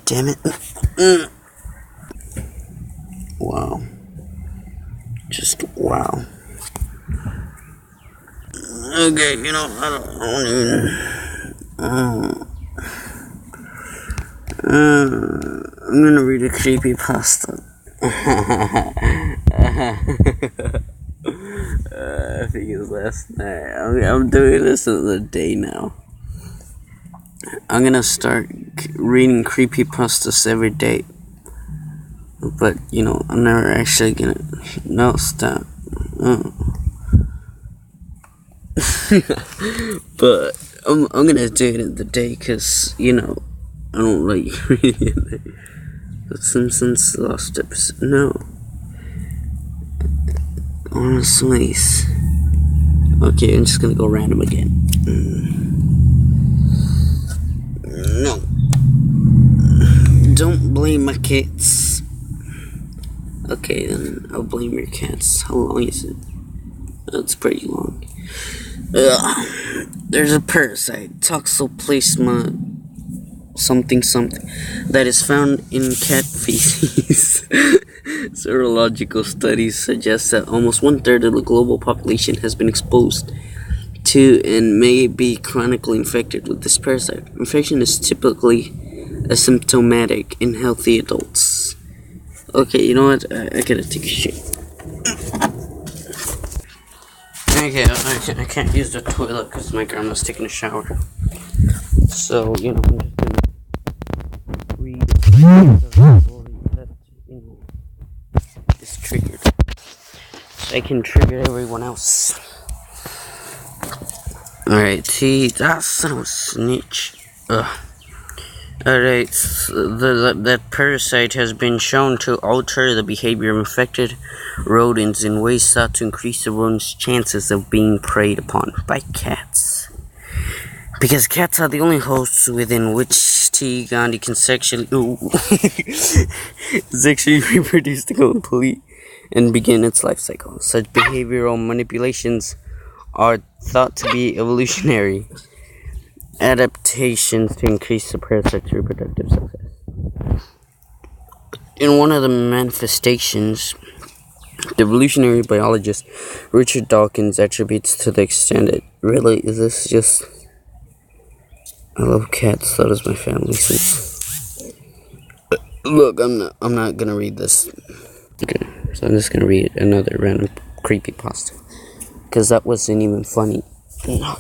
damn it. Wow. Just wow. Okay, you know, I don't even. I'm gonna read a creepypasta. I think it was last night. I'm doing this another day now. I'm gonna start reading creepypastas every day. But, you know, I'm never actually gonna. No, stop. But I'm gonna do it in the day because, you know, I don't like reading it. The Simpsons lost episode. No. On a slice. Okay, I'm just gonna go random again. No. Don't blame my cats. Okay, then I'll blame your cats. How long is it? It's pretty long. There's a parasite, Toxoplasma something that is found in cat feces. Serological studies suggest that almost 1/3 of the global population has been exposed to and may be chronically infected with this parasite. Infection is typically asymptomatic in healthy adults. Okay, you know what? I gotta take a shit. Okay, I can't use the toilet because my grandma's taking a shower. So, you know, I'm just gonna read the story that, you know, is triggered. So I can trigger everyone else. Alright, see, that son of a snitch. Alright, so that parasite has been shown to alter the behavior of infected rodents in ways thought to increase the rodents' chances of being preyed upon by cats. Because cats are the only hosts within which T. Gandhi can sexually reproduce to complete and begin its life cycle. Such behavioral manipulations are thought to be evolutionary adaptations to increase the parasite's reproductive success. In one of the manifestations, the evolutionary biologist Richard Dawkins attributes to the extent that really is this just. I love cats. So does my family. Look, I'm not gonna read this. Okay, so I'm just gonna read another random creepypasta because that wasn't even funny. No.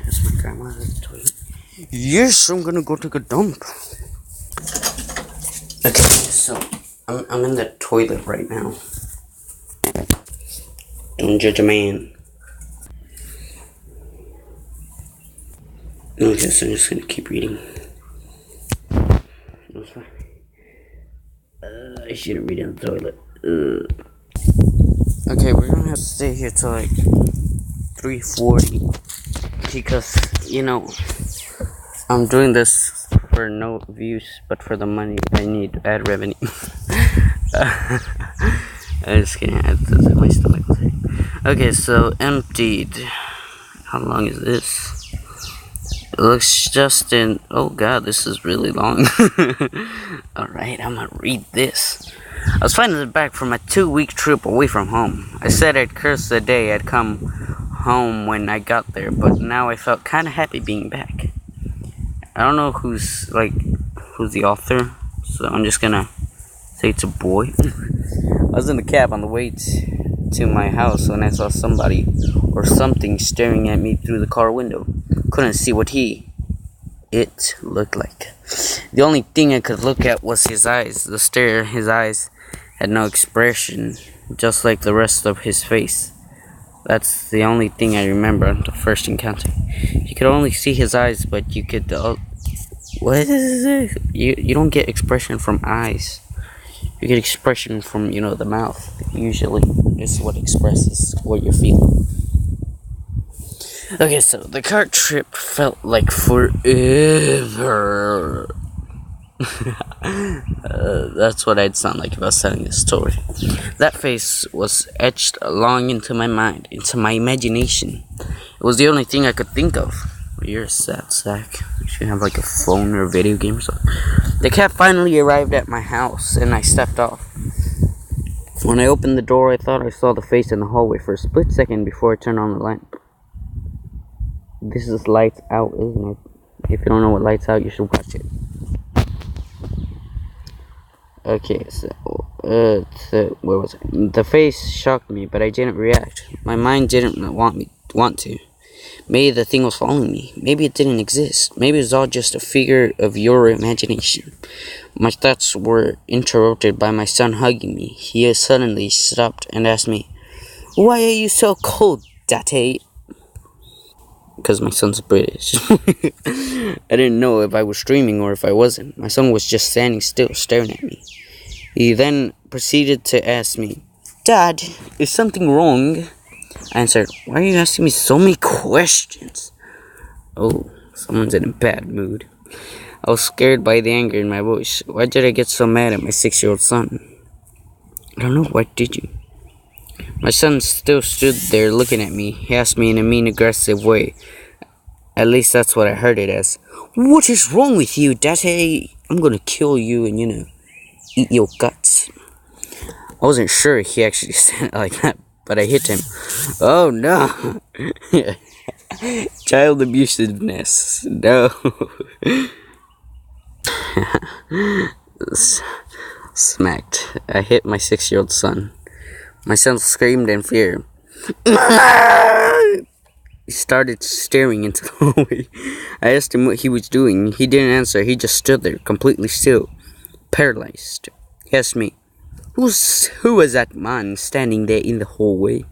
Is my grandma at the toilet? Yes, I'm gonna go take a dump. Okay, so I'm in the toilet right now. Don't judge a man. Okay, so I'm just gonna keep reading. That's fine. I shouldn't read in the toilet. Okay, we're gonna have to stay here till like 3:40 because, you know, I'm doing this for no views, but for the money I need ad revenue. I'm just kidding. My stomach. Okay, so Emptied. How long is this? It looks just in. Oh god, this is really long. Alright, I'm gonna read this. I was finally back from a 2-week trip away from home. I said I'd curse the day I'd come home when I got there, but now I felt kinda happy being back. I don't know who's the author, so I'm just gonna say it's a boy. I was in the cab on the way to my house when I saw somebody or something staring at me through the car window. Couldn't see what it looked like. The only thing I could look at was his eyes. The stare, his eyes had no expression, just like the rest of his face. That's the only thing I remember of the first encounter. You could only see his eyes, but you could. What is this? You don't get expression from eyes. You get expression from, you know, the mouth. Usually, is what expresses what you're feeling. Okay, so the car trip felt like forever. That's what I'd sound like if I was telling this story. That face was etched long into my mind, into my imagination. It was the only thing I could think of. You're a sad sack. You should have like a phone or a video game or something. The cat finally arrived at my house and I stepped off. When I opened the door, I thought I saw the face in the hallway for a split second before I turned on the lamp. This is Lights Out, isn't it? If you don't know what Lights Out, you should watch it. Okay, so where was it? The face shocked me, but I didn't react. My mind didn't want to. Maybe the thing was following me. Maybe it didn't exist. Maybe it was all just a figure of your imagination. My thoughts were interrupted by my son hugging me. He suddenly stopped and asked me, "Why are you so cold, Daddy?" Because my son's British. I didn't know if I was dreaming or if I wasn't. My son was just standing still, staring at me. He then proceeded to ask me, "Dad, is something wrong?" I answered, "Why are you asking me so many questions?" Oh, someone's in a bad mood. I was scared by the anger in my voice. Why did I get so mad at my 6-year-old son? I don't know, why did you? My son still stood there looking at me. He asked me in a mean, aggressive way. At least that's what I heard it as. "What is wrong with you, Daddy? I'm gonna kill you and, eat your guts." I wasn't sure he actually said it like that, but I hit him. Oh no! Child abusiveness. No. Smacked. I hit my 6-year-old son. My son screamed in fear. He started staring into the hallway. I asked him what he was doing. He didn't answer. He just stood there, completely still, paralyzed. He asked me, Who was that man standing there in the hallway?"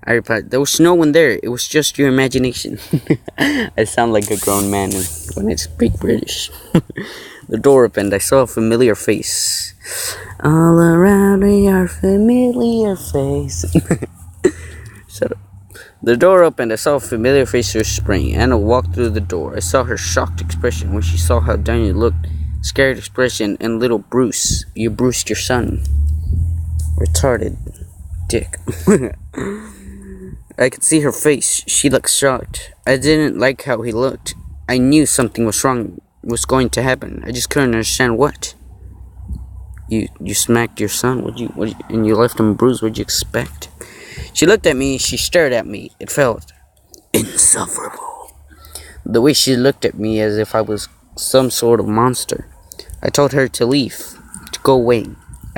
I replied, "There was no one there. It was just your imagination." I sound like a grown man when I speak British. The door opened. I saw a familiar face. All around me are familiar faces. Shut up. The door opened. I saw a familiar face through a spring. Anna walked through the door. I saw her shocked expression when she saw how Daniel looked. Scared expression, and little Bruce. "You bruised your son." Retarded dick. I could see her face. She looked shocked. I didn't like how he looked. I knew something was wrong, was going to happen. I just couldn't understand what. You smacked your son. And you left him bruised. What'd you expect? She looked at me. She stared at me. It felt insufferable. The way she looked at me as if I was some sort of monster. I told her to leave, to go away.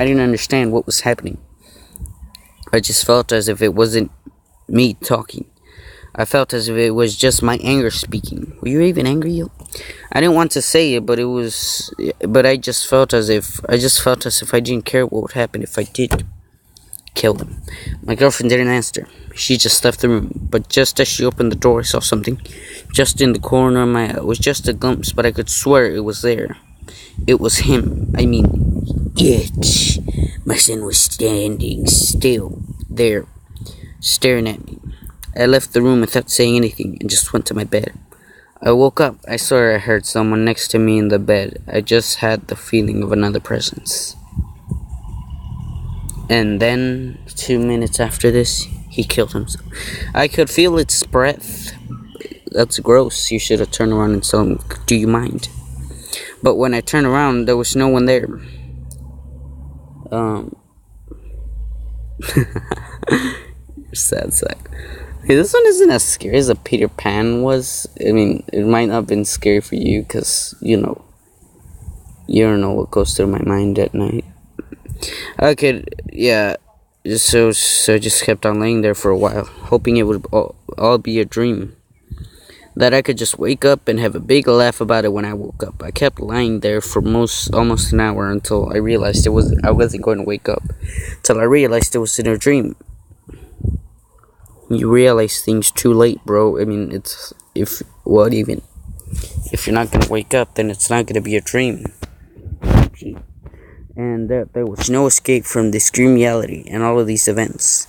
I didn't understand what was happening. I just felt as if it wasn't me talking. I felt as if it was just my anger speaking. Were you even angry, yo? I didn't want to say it, but I just felt as if I didn't care what would happen if I did kill them. My girlfriend didn't answer. She just left the room. But just as she opened the door, I saw something. Just in the corner of my eye. It was just a glimpse, but I could swear it was there. It was him. I mean, it. My son was standing still there, staring at me. I left the room without saying anything and just went to my bed. I woke up. I swear I heard someone next to me in the bed. I just had the feeling of another presence. And then, 2 minutes after this, he killed himself. I could feel its breath. That's gross. You should have turned around and told him, "Do you mind?" But when I turned around, there was no one there. Sad sack. Hey, this one isn't as scary as a Peter Pan was. I mean, it might not have been scary for you, because, you don't know what goes through my mind at night. Okay, yeah. So just kept on laying there for a while, hoping it would all be a dream. That I could just wake up and have a big laugh about it when I woke up. I kept lying there for almost an hour until I realized I wasn't going to wake up. Till I realized it was in a dream. You realize things too late, bro. I mean, if you're not gonna wake up, then it's not gonna be a dream. And there was no escape from this dream reality and all of these events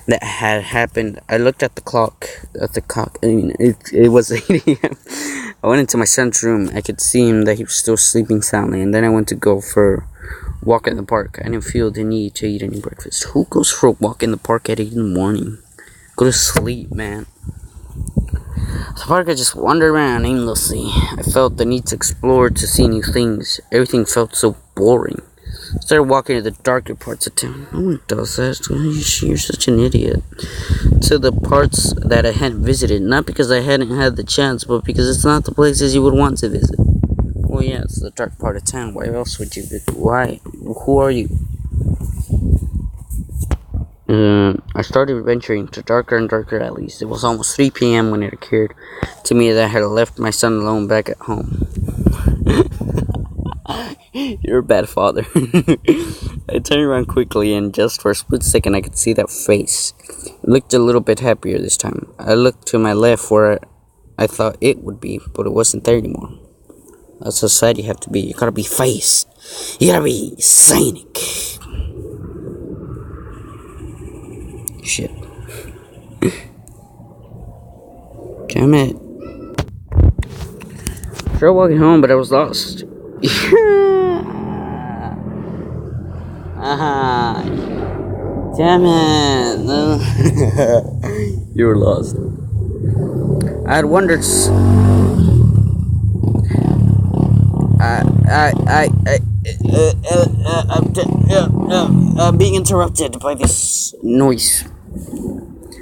that had happened. I looked at the clock. I mean, it was 8 a.m. I went into my son's room. I could see him that he was still sleeping soundly. And then I went to go for a walk in the park. I didn't feel the need to eat any breakfast. Who goes for a walk in the park at 8 in the morning? Go to sleep, man. The park, I just wandered around aimlessly. I felt the need to explore, to see new things. Everything felt so boring. I started walking to the darker parts of town. No one does that. You're such an idiot. To the parts that I hadn't visited. Not because I hadn't had the chance, but because it's not the places you would want to visit. Well, yeah, it's the dark part of town. Why else would you visit? Why? Who are you? I started venturing to darker and darker alleys. It was almost 3 p.m. when it occurred to me that I had left my son alone back at home. You're a bad father. I turned around quickly, and just for a split second I could see that face. It looked a little bit happier this time. I looked to my left where I thought it would be, but it wasn't there anymore. That's how sad you have to be. You gotta be face. You gotta be scenic. Shit. Damn it. I tried walking home, but I was lost. Damn it. You were lost. I had wondered. I'm being interrupted by this noise.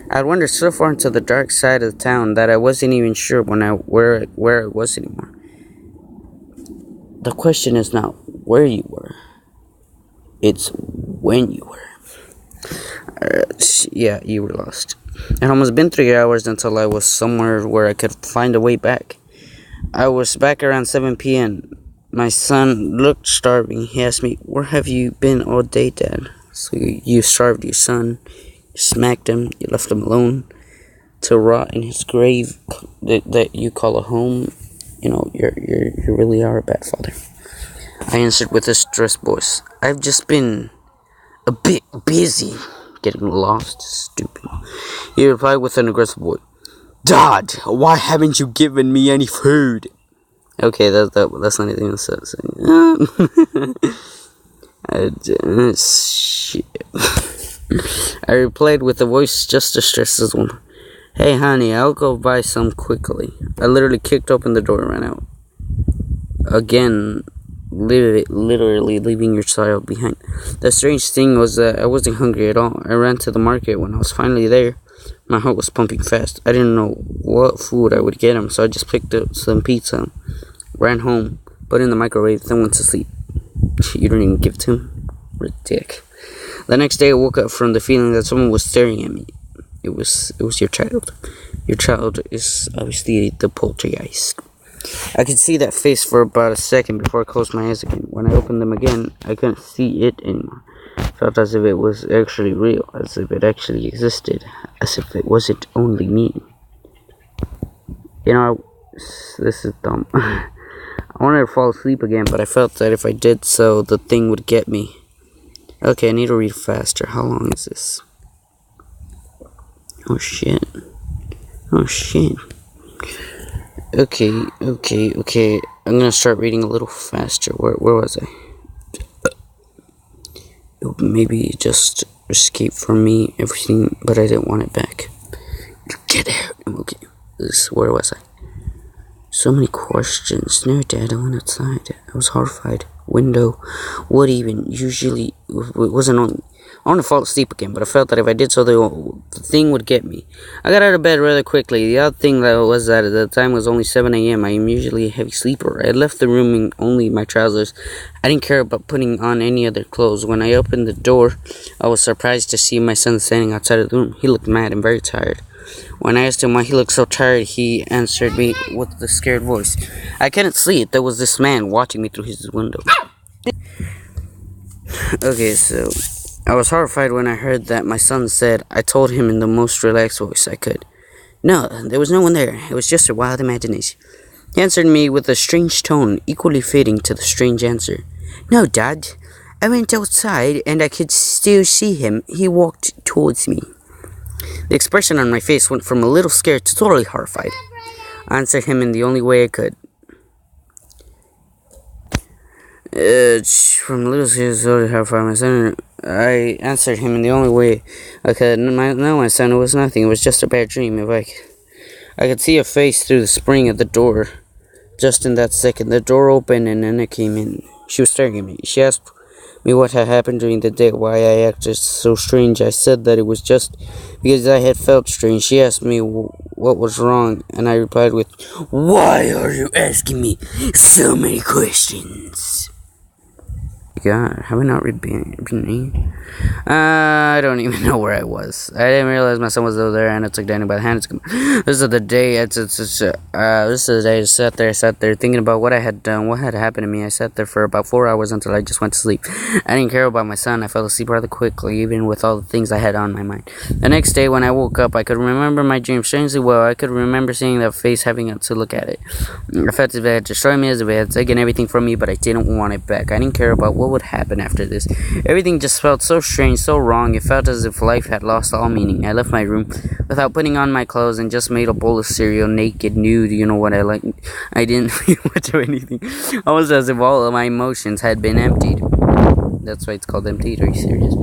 I had wandered so far into the dark side of the town that I wasn't even sure where it was anymore. The question is not where you were. It's when you were. Yeah, you were lost. It had almost been 3 hours until I was somewhere where I could find a way back. I was back around 7 p.m. My son looked starving. He asked me, "Where have you been all day, Dad?" So you starved your son. You smacked him. You left him alone to rot in his grave that you call a home. You know, you really are a bad father. I answered with a stressed voice. I've just been a bit busy. Getting lost, stupid. He replied with an aggressive voice. Dad, why haven't you given me any food? Okay, that's not anything to say. Shit. I replied with a voice just as stressed as one. Hey, honey, I'll go buy some quickly. I literally kicked open the door and ran out. Again, literally leaving your child behind. The strange thing was that I wasn't hungry at all. I ran to the market. When I was finally there, my heart was pumping fast. I didn't know what food I would get him, so I just picked up some pizza, ran home, put it in the microwave, then went to sleep. You didn't even give it to him? Ridiculous. The next day I woke up from the feeling that someone was staring at me. It was your child. Your child is obviously the poltergeist. I could see that face for about a second before I closed my eyes again. When I opened them again, I couldn't see it anymore. It felt as if it was actually real, as if it actually existed, as if it wasn't only me. You know, this is dumb. I wanted to fall asleep again, but I felt that if I did so, the thing would get me. Okay, I need to read faster. How long is this? Oh shit. Okay. I'm gonna start reading a little faster. Where was I? Maybe just escape from me, everything, but I didn't want it back. Get out. Okay. Where was I? So many questions. No, Dad, I went outside. I was horrified. Window. What even? Usually, it wasn't on. I want to fall asleep again, but I felt that if I did so, the thing would get me. I got out of bed rather quickly. The odd thing was that at the time was only 7 a.m. I am usually a heavy sleeper. I had left the room in only my trousers. I didn't care about putting on any other clothes. When I opened the door, I was surprised to see my son standing outside of the room. He looked mad and very tired. When I asked him why he looked so tired, he answered me with a scared voice. I couldn't sleep. There was this man watching me through his window. Okay, so I was horrified when I heard that my son said. I told him in the most relaxed voice I could. No, there was no one there. It was just a wild imagination. He answered me with a strange tone, equally fitting to the strange answer. No, Dad. I went outside and I could still see him. He walked towards me. The expression on my face went from a little scared to totally horrified. I answered him in the only way I could. From a little scared to totally horrified, my son. I answered him in the only way I could. No, my son, it was nothing. It was just a bad dream. I could see a face through the spring of the door. Just in that second, the door opened and Anna came in. She was staring at me. She asked me what had happened during the day, why I acted so strange. I said that it was just because I had felt strange. She asked me what was wrong, and I replied with, "Why are you asking me so many questions?" God, have I not been? I don't even know where I was. I didn't realize my son was over there, and I took Danny by the hand. This is the day. This is the day I sat there thinking about what I had done, what had happened to me. I sat there for about 4 hours until I just went to sleep. I didn't care about my son. I fell asleep rather quickly, even with all the things I had on my mind. The next day, when I woke up, I could remember my dream strangely well. I could remember seeing that face, having to look at it. I felt as if it had destroyed me, as if it had taken everything from me, but I didn't want it back. I didn't care about what would happen after this. Everything just felt so strange, so wrong. It felt as if life had lost all meaning. I left my room without putting on my clothes and just made a bowl of cereal, naked, nude, you know what I like. I didn't feel much of anything. Almost as if all of my emotions had been emptied. That's why it's called Emptied. Are you serious?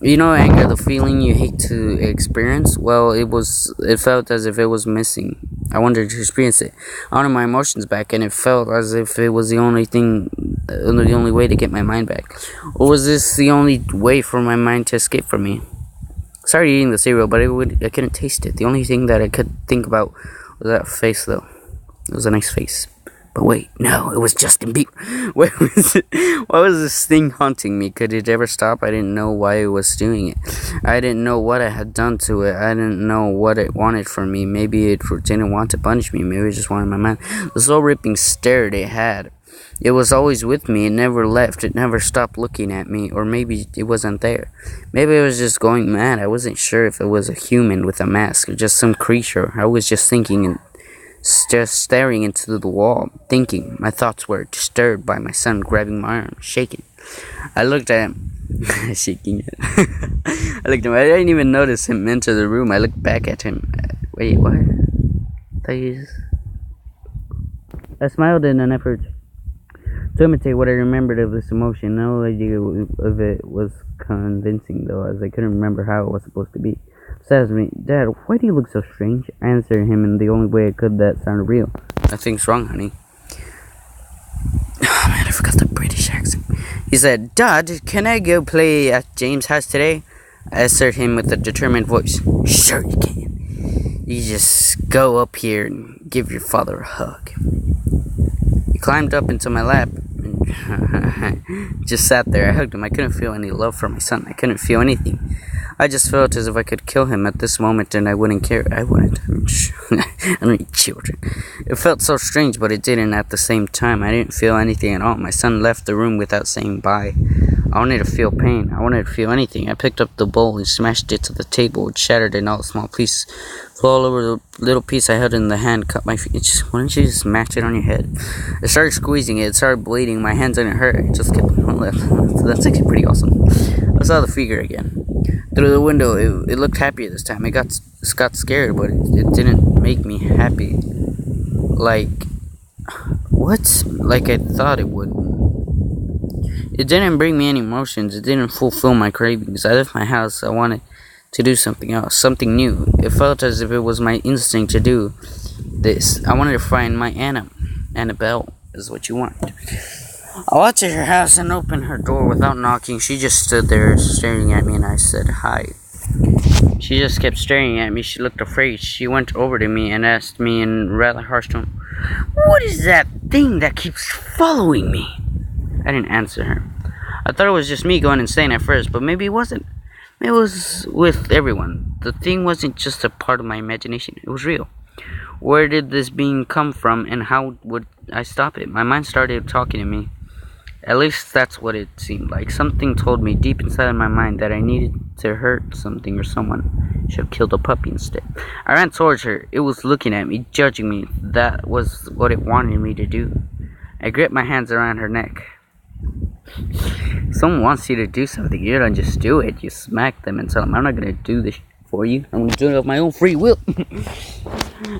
You know, anger, the feeling you hate to experience? Well, it felt as if it was missing. I wanted to experience it. I wanted my emotions back, and it felt as if it was the only way to get my mind back. Or was this the only way for my mind to escape from me? I started eating the cereal, but I couldn't taste it. The only thing that I could think about was that face, though. It was a nice face. But wait, no, it was Justin Bieber. Where was it? Why was this thing haunting me? Could it ever stop? I didn't know why it was doing it. I didn't know what I had done to it. I didn't know what it wanted from me. Maybe it didn't want to punish me. Maybe it just wanted my mind. The soul-ripping stare it had. It was always with me. It never left. It never stopped looking at me. Or maybe it wasn't there. Maybe I was just going mad. I wasn't sure if it was a human with a mask or just some creature. I was just thinking and just staring into the wall, thinking. My thoughts were disturbed by my son grabbing my arm, shaking. I looked at him, shaking it. I looked at him. I didn't even notice him enter the room. I looked back at him. Wait, what? I smiled in an effort to imitate what I remembered of this emotion. No idea of it was convincing, though, as I couldn't remember how it was supposed to be. Says me, "Dad, why do you look so strange?" I answered him in the only way I could that sounded real. "Nothing's wrong, honey." Oh man, I forgot the British accent. He said, "Dad, can I go play at James' house today?" I answered him with a determined voice. "Sure you can. You just go up here and give your father a hug." He climbed up into my lap and just sat there. I hugged him. I couldn't feel any love for my son. I couldn't feel anything. I just felt as if I could kill him at this moment and I wouldn't care. I wouldn't. I don't need children. It felt so strange, but it didn't at the same time. I didn't feel anything at all. My son left the room without saying bye. I wanted to feel pain. I wanted to feel anything. I picked up the bowl and smashed it to the table. It shattered in all small pieces. Flew all over the little piece I held in the hand. Cut my feet. Why don't you just smash it on your head? I started squeezing it. It started bleeding. My hands didn't hurt. It just kept on left. So that's actually pretty awesome. I saw the figure again. Through the window, it looked happier this time. It got scared, but it didn't make me happy. Like I thought it would. It didn't bring me any emotions. It didn't fulfill my cravings. I left my house. I wanted to do something else, something new. It felt as if it was my instinct to do this. I wanted to find my Annabelle is what you want. I walked to her house and opened her door without knocking. She just stood there staring at me and I said hi. She just kept staring at me. She looked afraid. She went over to me and asked me in rather harsh tone, "What is that thing that keeps following me?" I didn't answer her. I thought it was just me going insane at first, but maybe it wasn't. It was with everyone. The thing wasn't just a part of my imagination. It was real. Where did this being come from and how would I stop it? My mind started talking to me. At least that's what it seemed like. Something told me deep inside of my mind that I needed to hurt something or someone. Should have killed a puppy instead. I ran towards her. It was looking at me, judging me. That was what it wanted me to do. I gripped my hands around her neck. If someone wants you to do something, you don't just do it. You smack them and tell them, "I'm not going to do this for you. I'm going to do it of my own free will."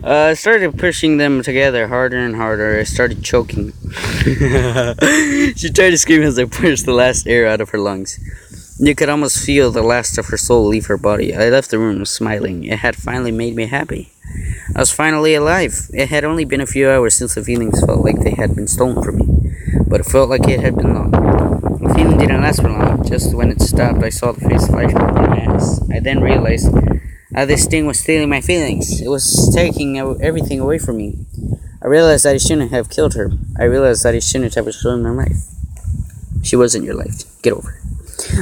I started pushing them together harder and harder. I started choking. She tried to scream as I pushed the last air out of her lungs. You could almost feel the last of her soul leave her body. I left the room smiling. It had finally made me happy. I was finally alive. It had only been a few hours since the feelings felt like they had been stolen from me, but it felt like it had been long. The feeling didn't last for long. Just when it stopped, I saw the face flashing before my eyes. I then realized how this thing was stealing my feelings. It was taking everything away from me. I realized that I shouldn't have killed her. I realized that I shouldn't have destroyed my life. She wasn't your life. Get over it.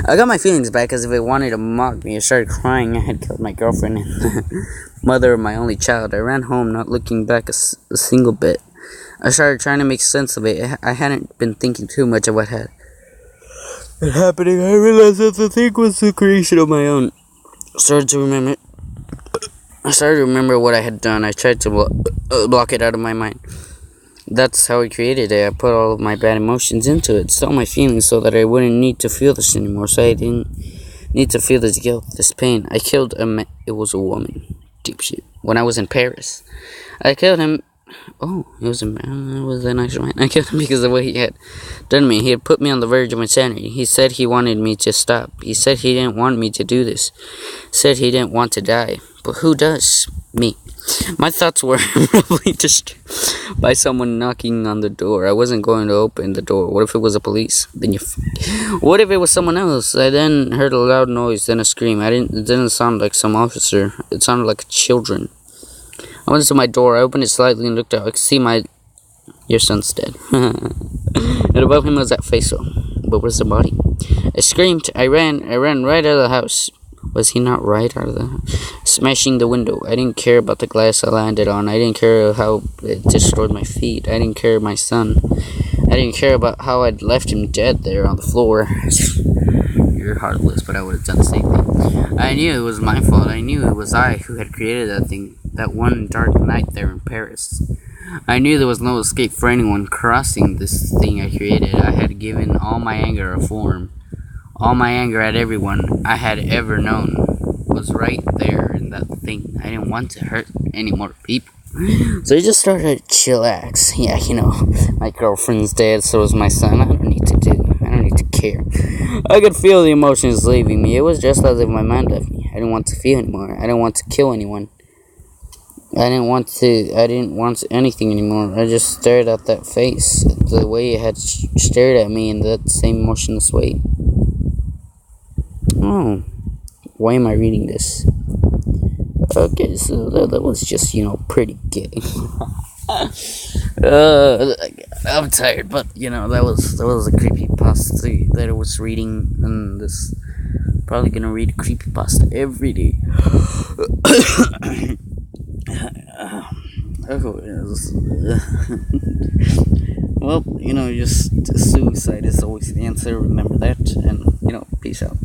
I got my feelings back as if it wanted to mock me. I started crying. I had killed my girlfriend and the mother of my only child. I ran home, not looking back a single bit. I started trying to make sense of it. I hadn't been thinking too much of what had been happening. I realized that the thing was a creation of my own. I started to remember what I had done. I tried to block it out of my mind. That's how I created it. I put all of my bad emotions into it, stole my feelings so that I wouldn't need to feel this anymore, so I didn't need to feel this guilt, this pain. I killed a man. It was a woman. Deep shit. When I was in Paris, I killed him. Oh, it was a man. It was a nice man. I killed him because of what he had done to me. He had put me on the verge of insanity. He said he wanted me to stop. He said he didn't want me to do this. Said he didn't want to die. But who does? Me. My thoughts were probably just by someone knocking on the door. I wasn't going to open the door. What if it was a police? What if it was someone else? I then heard a loud noise, then a scream. It didn't sound like some officer. It sounded like children. I went to my door. I opened it slightly and looked out. I could see your son's dead. And above him was that face. But where's the body? I screamed. I ran right out of the house. Was he not right out of the house? Smashing the window. I didn't care about the glass I landed on. I didn't care how it destroyed my feet. I didn't care my son. I didn't care about how I'd left him dead there on the floor. You're heartless, but I would have done the same thing. I knew it was my fault. I knew it was I who had created that thing. That one dark night there in Paris. I knew there was no escape for anyone crossing this thing I created. I had given all my anger a form. All my anger at everyone I had ever known was right there in that thing. I didn't want to hurt any more people. So I just started to chillax. Yeah, my girlfriend's dead, so is my son. I don't need to care. I could feel the emotions leaving me. It was just as if my mind left me. I didn't want to feel anymore. I didn't want to kill anyone. I didn't want anything anymore. I just stared at that face, the way it had stared at me in that same motionless way. Oh, why am I reading this? Okay, so that was just, pretty gay. I'm tired, but, that was a creepypasta that I was reading, and this, probably gonna read creepypasta every day. Well, just suicide is always the answer, remember that, and, peace out.